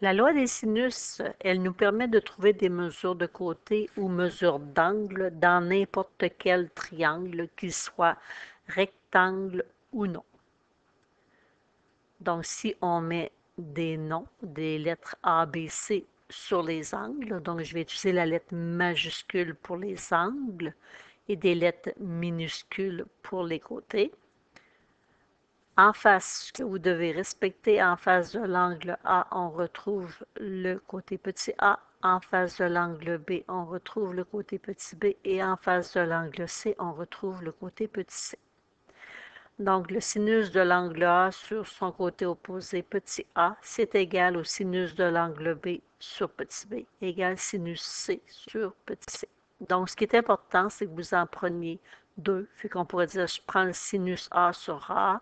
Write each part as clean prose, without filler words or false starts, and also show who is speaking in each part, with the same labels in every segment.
Speaker 1: La loi des sinus, elle nous permet de trouver des mesures de côté ou mesures d'angle dans n'importe quel triangle, qu'il soit rectangle ou non. Donc, si on met des noms, des lettres A, B, C sur les angles, donc je vais utiliser la lettre majuscule pour les angles et des lettres minuscules pour les côtés. En face, ce que vous devez respecter, en face de l'angle A, on retrouve le côté petit a. En face de l'angle B, on retrouve le côté petit b. Et en face de l'angle C, on retrouve le côté petit c. Donc, le sinus de l'angle A sur son côté opposé petit a, c'est égal au sinus de l'angle B sur petit b, égale sinus C sur petit c. Donc, ce qui est important, c'est que vous en preniez deux. Fait qu'on pourrait dire, je prends le sinus A sur A,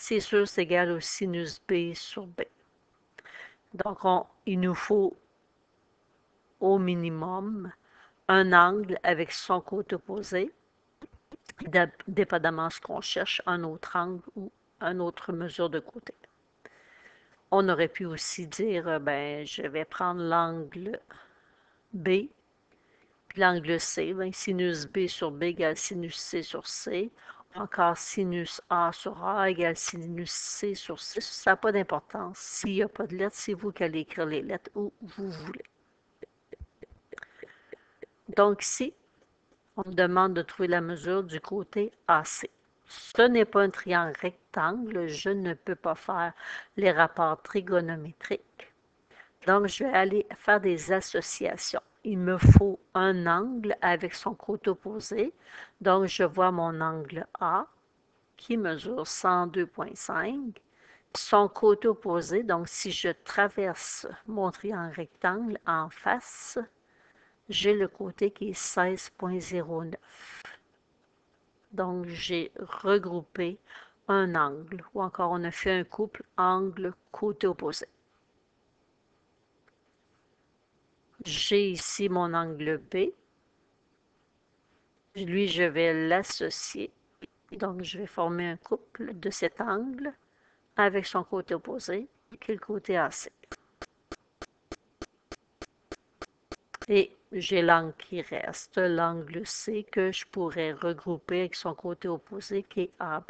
Speaker 1: c'est sûr, c'est égal au sinus B sur B. Donc, il nous faut au minimum un angle avec son côté opposé, dépendamment de ce qu'on cherche, un autre angle ou une autre mesure de côté. On aurait pu aussi dire, ben, je vais prendre l'angle B, puis l'angle C, ben, sinus B sur B égale sinus C sur C. Encore sinus A sur A égale sinus C sur C. Ça n'a pas d'importance. S'il n'y a pas de lettres, c'est vous qui allez écrire les lettres où vous voulez. Donc ici, on me demande de trouver la mesure du côté AC. Ce n'est pas un triangle rectangle, je ne peux pas faire les rapports trigonométriques. Donc, je vais aller faire des associations. Il me faut un angle avec son côté opposé. Donc, je vois mon angle A qui mesure 102,5. Son côté opposé, donc si je traverse mon triangle rectangle en face, j'ai le côté qui est 16,09. Donc, j'ai regroupé un angle, ou encore on a fait un couple angle-côté opposé. J'ai ici mon angle B. Lui, je vais l'associer. Donc, je vais former un couple de cet angle avec son côté opposé, qui est le côté AC. Et j'ai l'angle qui reste, l'angle C, que je pourrais regrouper avec son côté opposé, qui est AB.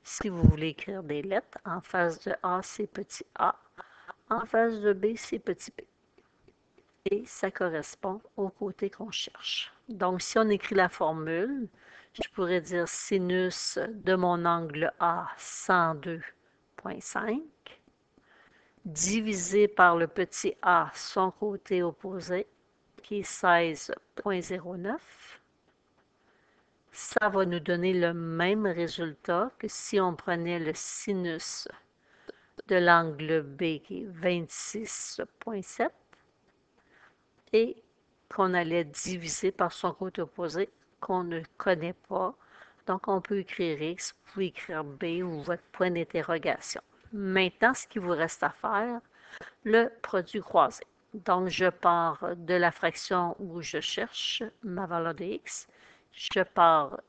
Speaker 1: Si vous voulez écrire des lettres, en face de A, c'est petit a. En face de B, c'est petit b. Et ça correspond au côté qu'on cherche. Donc, si on écrit la formule, je pourrais dire sinus de mon angle A 102,5 divisé par le petit a, son côté opposé, qui est 16,09. Ça va nous donner le même résultat que si on prenait le sinus de l'angle B qui est 26,7 et qu'on allait diviser par son côté opposé qu'on ne connaît pas. Donc, on peut écrire X, vous pouvez écrire B ou votre point d'interrogation. Maintenant, ce qu'il vous reste à faire, le produit croisé. Donc, je pars de la fraction où je cherche ma valeur de X. Je pars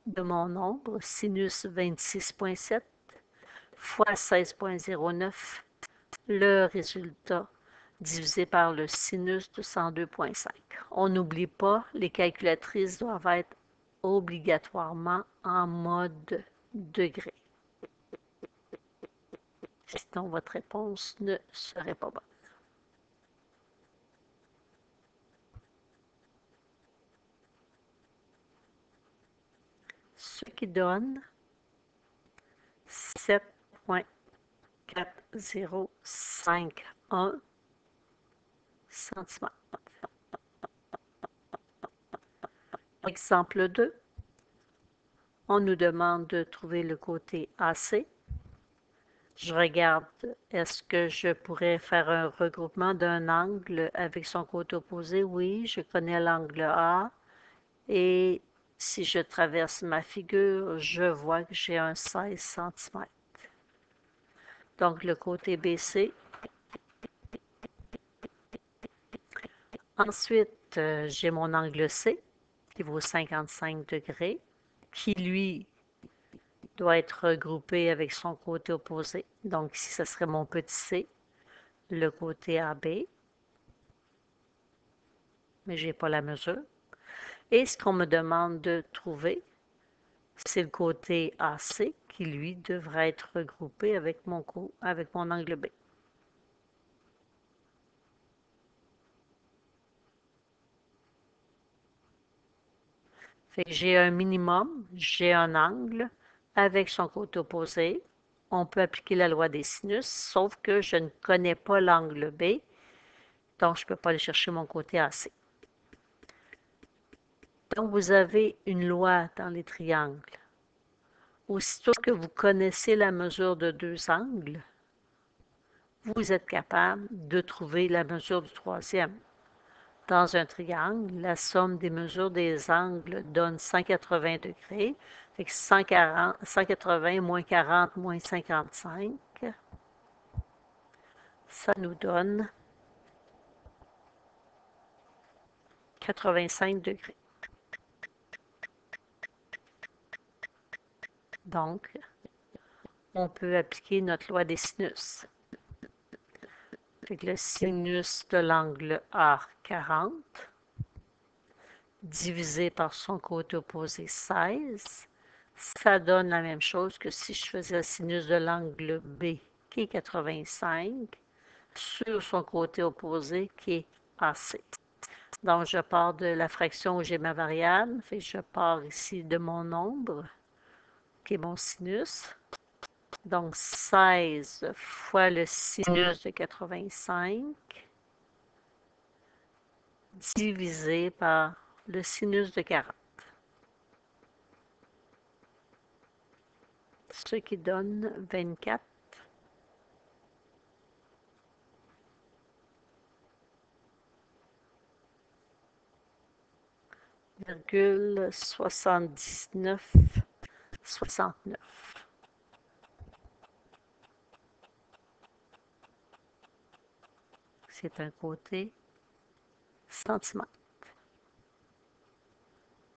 Speaker 1: de mon nombre, sinus 26,7 fois 16,09, le résultat divisé par le sinus de 102,5. On n'oublie pas, les calculatrices doivent être obligatoirement en mode degré. Sinon, votre réponse ne serait pas bonne. Ce qui donne 7,4051 cm. Exemple 2, on nous demande de trouver le côté AC. Je regarde, est-ce que je pourrais faire un regroupement d'un angle avec son côté opposé? Oui, je connais l'angle A. Et si je traverse ma figure, je vois que j'ai un 16 cm. Donc, le côté BC. Ensuite, j'ai mon angle C, qui vaut 55 degrés, qui, lui, doit être regroupé avec son côté opposé. Donc ici, ce serait mon petit c, le côté AB, mais je n'ai pas la mesure. Et ce qu'on me demande de trouver, c'est le côté AC qui, lui, devrait être regroupé avec mon angle B. Fait que j'ai un minimum, j'ai un angle avec son côté opposé. On peut appliquer la loi des sinus, sauf que je ne connais pas l'angle B, donc je ne peux pas aller chercher mon côté AC. Donc, vous avez une loi dans les triangles. Aussitôt que vous connaissez la mesure de deux angles, vous êtes capable de trouver la mesure du troisième. Dans un triangle, la somme des mesures des angles donne 180 degrés. Fait que 180 moins 40 moins 55, ça nous donne 85 degrés. Donc, on peut appliquer notre loi des sinus. Fait que le sinus de l'angle A, 40, divisé par son côté opposé, 16, ça donne la même chose que si je faisais le sinus de l'angle B, qui est 85, sur son côté opposé, qui est AC. Donc, je pars de la fraction où j'ai ma variable, fait que je pars ici de mon nombre, qui est mon sinus. Donc, 16 fois le sinus de 85 divisé par le sinus de 40. Ce qui donne 24 virgule 79,69. C'est un côté centimètre.